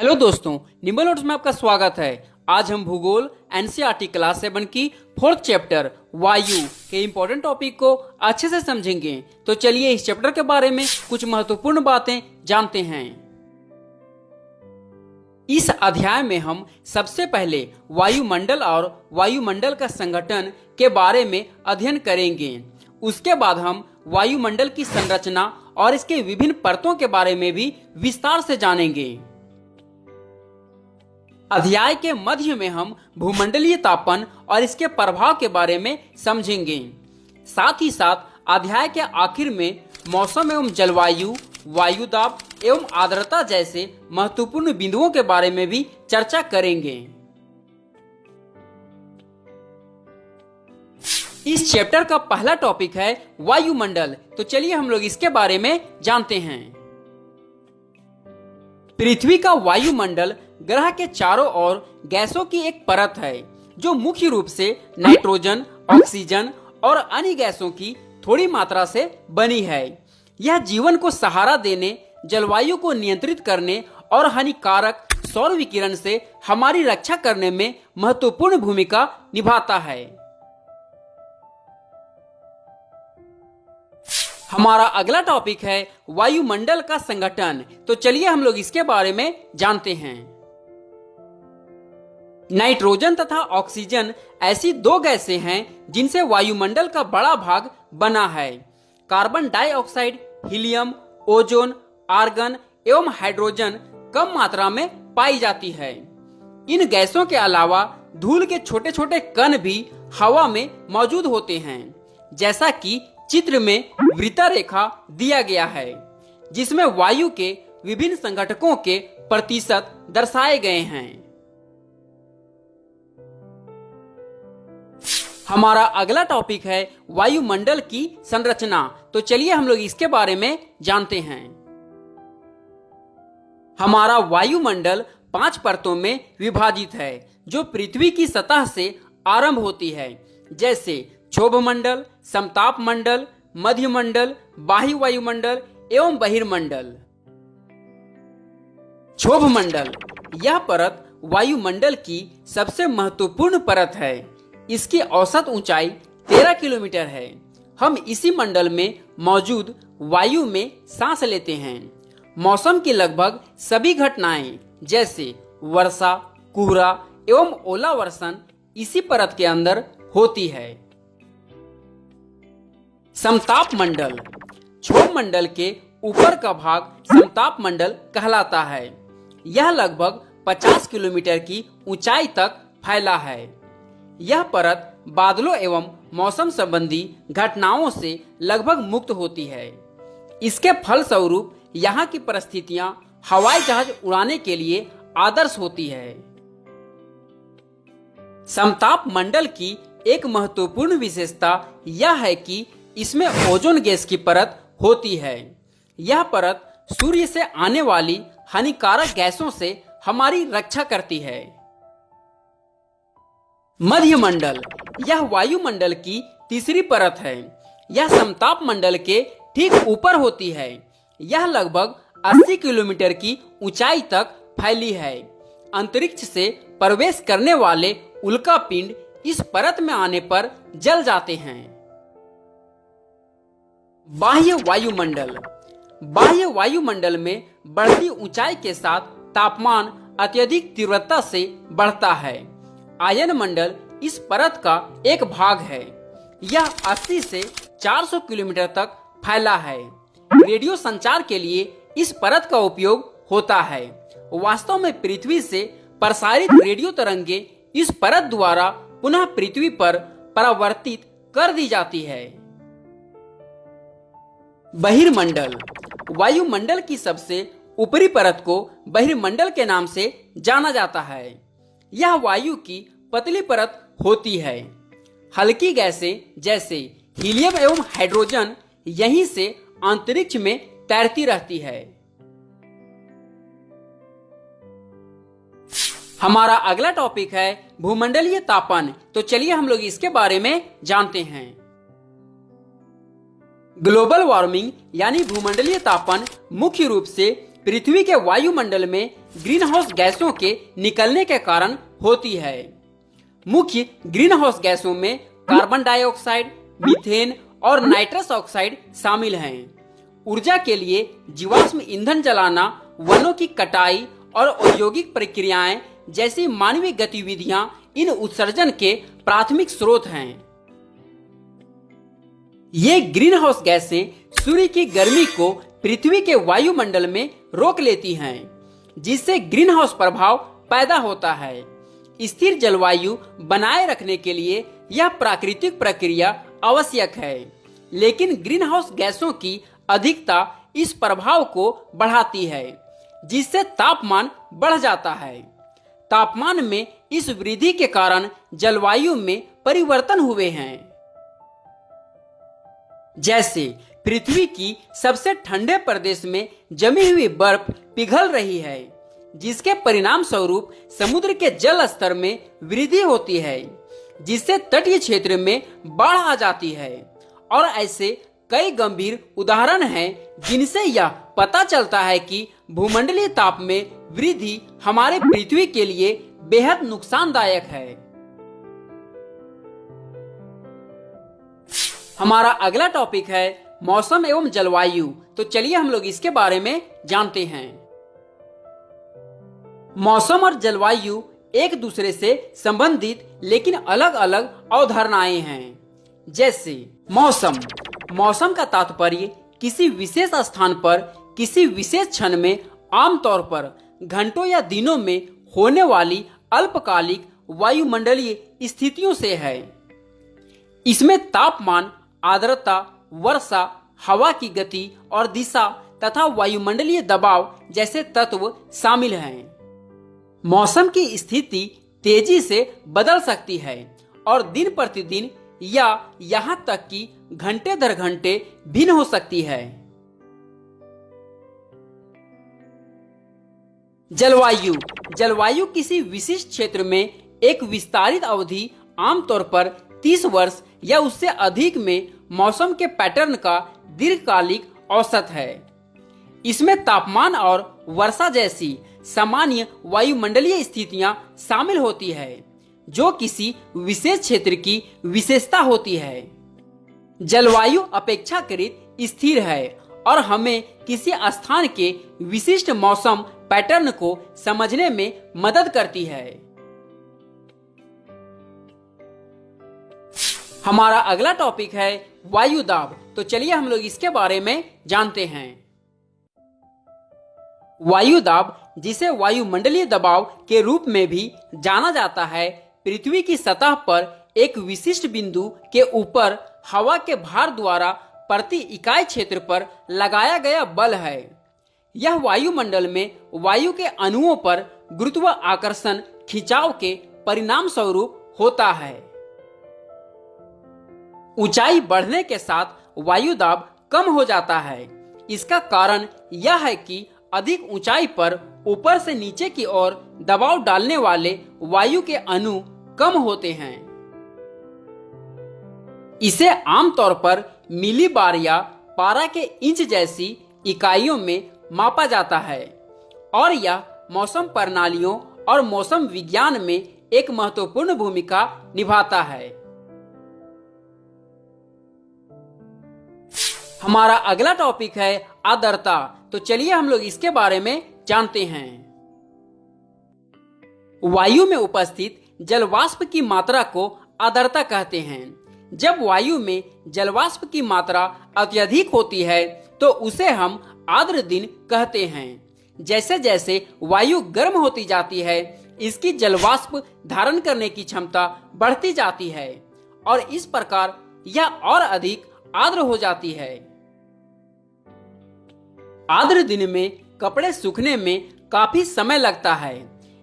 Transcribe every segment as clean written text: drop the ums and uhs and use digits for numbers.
Hello दोस्तों, nimble notes में आपका स्वागत है। आज हम भूगोल एनसीईआरटी क्लास 7 की 4th चैप्टर वायु के इम्पोर्टेंट टॉपिक को अच्छे से समझेंगे। तो चलिए इस चैप्टर के बारे में कुछ महत्वपूर्ण बातें जानते हैं। इस अध्याय में हम सबसे पहले वायुमंडल और वायुमंडल का संगठन के बारे में अध्ययन करेंगे। उसके बाद हम वायुमंडल की संरचना और इसके विभिन्न परतों के बारे में भी विस्तार से जानेंगे। अध्याय के मध्य में हम भूमंडलीय तापन और इसके प्रभाव के बारे में समझेंगे। साथ ही साथ अध्याय के आखिर में मौसम एवं जलवायु, वायु दाब एवं आर्द्रता जैसे महत्वपूर्ण बिंदुओं के बारे में भी चर्चा करेंगे। इस चैप्टर का पहला टॉपिक है वायुमंडल। तो चलिए हम लोग इसके बारे में जानते हैं। पृथ्वी का वायुमंडल ग्रह के चारों ओर गैसों की एक परत है जो मुख्य रूप से नाइट्रोजन, ऑक्सीजन और अन्य गैसों की थोड़ी मात्रा से बनी है। यह जीवन को सहारा देने, जलवायु को नियंत्रित करने और हानिकारक सौर विकिरण से हमारी रक्षा करने में महत्वपूर्ण भूमिका निभाता है। हमारा अगला टॉपिक है वायुमंडल का संगठन। तो चलिए हम लोग इसके बारे में जानते हैं। नाइट्रोजन तथा ऑक्सीजन ऐसी दो गैसें हैं जिनसे वायुमंडल का बड़ा भाग बना है। Carbon dioxide, helium, ozone, argon एवं हाइड्रोजन कम मात्रा में पाई जाती है। इन गैसों के अलावा धूल के छोटे छोटे कण भी हवा में मौजूद होते हैं, जैसा कि चित्र में वृत्ता रेखा दिया गया है, जिसमें वायु के विभिन्न संघटकों के प्रतिशत दर्शाए गए हैं। हमारा अगला टॉपिक है वायुमंडल की संरचना। तो चलिए हम लोग इसके बारे में जानते हैं। हमारा वायुमंडल 5 परतों में विभाजित है जो पृथ्वी की सतह से आरंभ होती है, जैसे क्षोभ मंडल, समताप मंडल, मध्य मंडल, बाह्य वायुमंडल एवं बहिर्मंडल। क्षोभ मंडल, यह परत वायुमंडल की सबसे महत्वपूर्ण परत है। इसकी औसत ऊंचाई 13 किलोमीटर है। हम इसी मंडल में मौजूद वायु में सांस लेते हैं। मौसम की लगभग सभी घटनाएं जैसे वर्षा, कोहरा एवं ओलावर्षण इसी परत के अंदर होती है। समताप मंडल, क्षोभ मंडल के ऊपर का भाग समताप मंडल कहलाता है। यह लगभग 50 किलोमीटर की ऊंचाई तक फैला है। यह परत बादलों एवं मौसम संबंधी घटनाओं से लगभग मुक्त होती है। इसके फलस्वरूप यहाँ की परिस्थितियां हवाई जहाज उड़ाने के लिए आदर्श होती है। समताप मंडल की एक महत्वपूर्ण विशेषता यह है कि इसमें ओजोन गैस की परत होती है। यह परत सूर्य से आने वाली हानिकारक गैसों से हमारी रक्षा करती है। मध्य मंडल, यह वायुमंडल की तीसरी परत है। यह समताप मंडल के ठीक ऊपर होती है। यह लगभग 80 किलोमीटर की ऊंचाई तक फैली है। अंतरिक्ष से प्रवेश करने वाले उल्कापिंड इस परत में आने पर जल जाते हैं। बाह्य वायुमंडल, बाह्य वायुमंडल में बढ़ती ऊंचाई के साथ तापमान अत्यधिक तीव्रता से बढ़ता है। आयन मंडल इस परत का एक भाग है। यह 80 से 400 किलोमीटर तक फैला है। रेडियो संचार के लिए इस परत का उपयोग होता है। वास्तव में पृथ्वी से प्रसारित रेडियो तरंगे इस परत द्वारा पुनः पृथ्वी पर परावर्तित कर दी जाती है। बहिर्मंडल, वायुमंडल की सबसे ऊपरी परत को बहिर्मंडल के नाम से जाना जाता है। यह वायु की पतली परत होती है। हल्की गैसें जैसे हीलियम एवं हाइड्रोजन यहीं से अंतरिक्ष में तैरती रहती है। हमारा अगला टॉपिक है भूमंडलीय तापन। तो चलिए हम लोग इसके बारे में जानते हैं। ग्लोबल वार्मिंग यानी भूमंडलीय तापन मुख्य रूप से पृथ्वी के वायुमंडल में ग्रीन हाउस गैसों के निकलने के कारण होती है। मुख्य ग्रीन हाउस गैसों में कार्बन डाइऑक्साइड, मीथेन और नाइट्रस ऑक्साइड शामिल हैं। ऊर्जा के लिए जीवाश्म ईंधन जलाना, वनों की कटाई और औद्योगिक प्रक्रियाएं जैसी मानवीय गतिविधियां इन उत्सर्जन के प्राथमिक स्रोत हैं। ये ग्रीन हाउस गैसें सूर्य की गर्मी को पृथ्वी के वायुमंडल में रोक लेती हैं, जिससे ग्रीन हाउस प्रभाव पैदा होता है। स्थिर जलवायु बनाए रखने के लिए यह प्राकृतिक प्रक्रिया आवश्यक है, लेकिन ग्रीन हाउस गैसों की अधिकता इस प्रभाव को बढ़ाती है, जिससे तापमान बढ़ जाता है। तापमान में इस वृद्धि के कारण जलवायु में परिवर्तन हुए हैं, जैसे पृथ्वी की सबसे ठंडे प्रदेश में जमी हुई बर्फ पिघल रही है, जिसके परिणाम स्वरूप समुद्र के जल स्तर में वृद्धि होती है, जिससे तटीय क्षेत्र में बाढ़ आ जाती है। और ऐसे कई गंभीर उदाहरण हैं जिनसे यह पता चलता है कि भूमंडलीय ताप में वृद्धि हमारे पृथ्वी के लिए बेहद नुकसानदायक है। हमारा अगला टॉपिक है मौसम एवं जलवायु। तो चलिए हम लोग इसके बारे में जानते हैं। मौसम और जलवायु एक दूसरे से संबंधित लेकिन अलग अलग अवधारणाएं हैं। जैसे मौसम का तात्पर्य किसी विशेष स्थान पर किसी विशेष क्षण में आमतौर पर घंटों या दिनों में होने वाली अल्पकालिक वायुमंडलीय स्थितियों से है। इसमें तापमान, आर्द्रता, वर्षा, हवा की गति और दिशा तथा वायुमंडलीय दबाव जैसे तत्व शामिल हैं। मौसम की स्थिति तेजी से बदल सकती है और दिन प्रतिदिन या यहाँ तक कि घंटे दर घंटे भिन्न हो सकती है। जलवायु किसी विशिष्ट क्षेत्र में एक विस्तारित अवधि, आमतौर पर 30 वर्ष या उससे अधिक में मौसम के पैटर्न का दीर्घकालिक औसत है। इसमें तापमान और वर्षा जैसी सामान्य वायुमंडलीय स्थितियां शामिल होती है, जो किसी विशेष क्षेत्र की विशेषता होती है। जलवायु अपेक्षाकृत स्थिर है और हमें किसी स्थान के विशिष्ट मौसम पैटर्न को समझने में मदद करती है। हमारा अगला टॉपिक है वायु दाब। तो चलिए हम लोग इसके बारे में जानते हैं। वायु दाब, जिसे वायुमंडलीय दबाव के रूप में भी जाना जाता है, पृथ्वी की सतह पर एक विशिष्ट बिंदु के ऊपर हवा के भार द्वारा प्रति इकाई क्षेत्र पर लगाया गया बल है। यह वायुमंडल में वायु के अणुओं पर गुरुत्वाकर्षण खिंचाव के परिणाम स्वरूप होता है। ऊंचाई बढ़ने के साथ वायु दाब कम हो जाता है। इसका कारण यह है कि अधिक ऊंचाई पर ऊपर से नीचे की ओर दबाव डालने वाले वायु के अणु कम होते हैं। इसे आमतौर पर मिलीबार या पारा के इंच जैसी इकाइयों में मापा जाता है और यह मौसम प्रणालियों और मौसम विज्ञान में एक महत्वपूर्ण भूमिका निभाता है। हमारा अगला टॉपिक है आर्द्रता। तो चलिए हम लोग इसके बारे में जानते हैं। वायु में उपस्थित जलवाष्प की मात्रा को आर्द्रता कहते हैं। जब वायु में जलवाष्प की मात्रा अत्यधिक होती है तो उसे हम आर्द्र दिन कहते हैं। जैसे जैसे वायु गर्म होती जाती है, इसकी जलवाष्प धारण करने की क्षमता बढ़ती जाती है और इस प्रकार यह और अधिक आर्द्र हो जाती है। आर्द्र दिन में कपड़े सूखने में काफी समय लगता है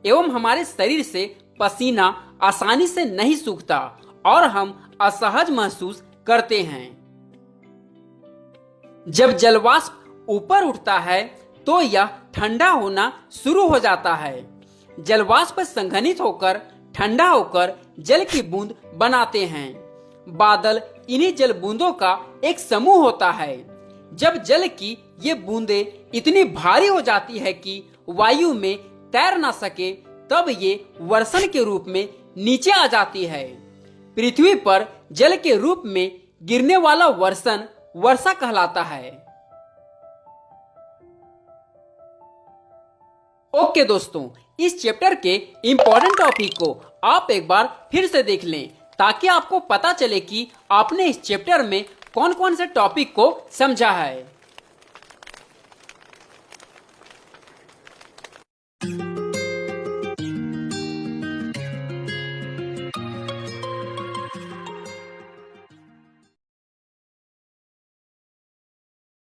एवं हमारे शरीर से पसीना आसानी से नहीं सूखता और हम असहज महसूस करते हैं। जब जलवाष्प ऊपर उठता है तो यह ठंडा होना शुरू हो जाता है। जलवाष्प संघनित होकर ठंडा होकर जल की बूंद बनाते हैं। बादल इन्हीं जल बूंदों का एक समूह होता है। जब जल की ये बूंदे इतनी भारी हो जाती है कि वायु में तैर ना सके, तब ये वर्षण के रूप में नीचे आ जाती है। पृथ्वी पर जल के रूप में गिरने वाला वर्षण वर्षा कहलाता है। ओके दोस्तों, इस चैप्टर के इंपॉर्टेंट टॉपिक को आप एक बार फिर से देख लें ताकि आपको पता चले कि आपने इस चैप्टर में कौन कौन से टॉपिक को समझा है।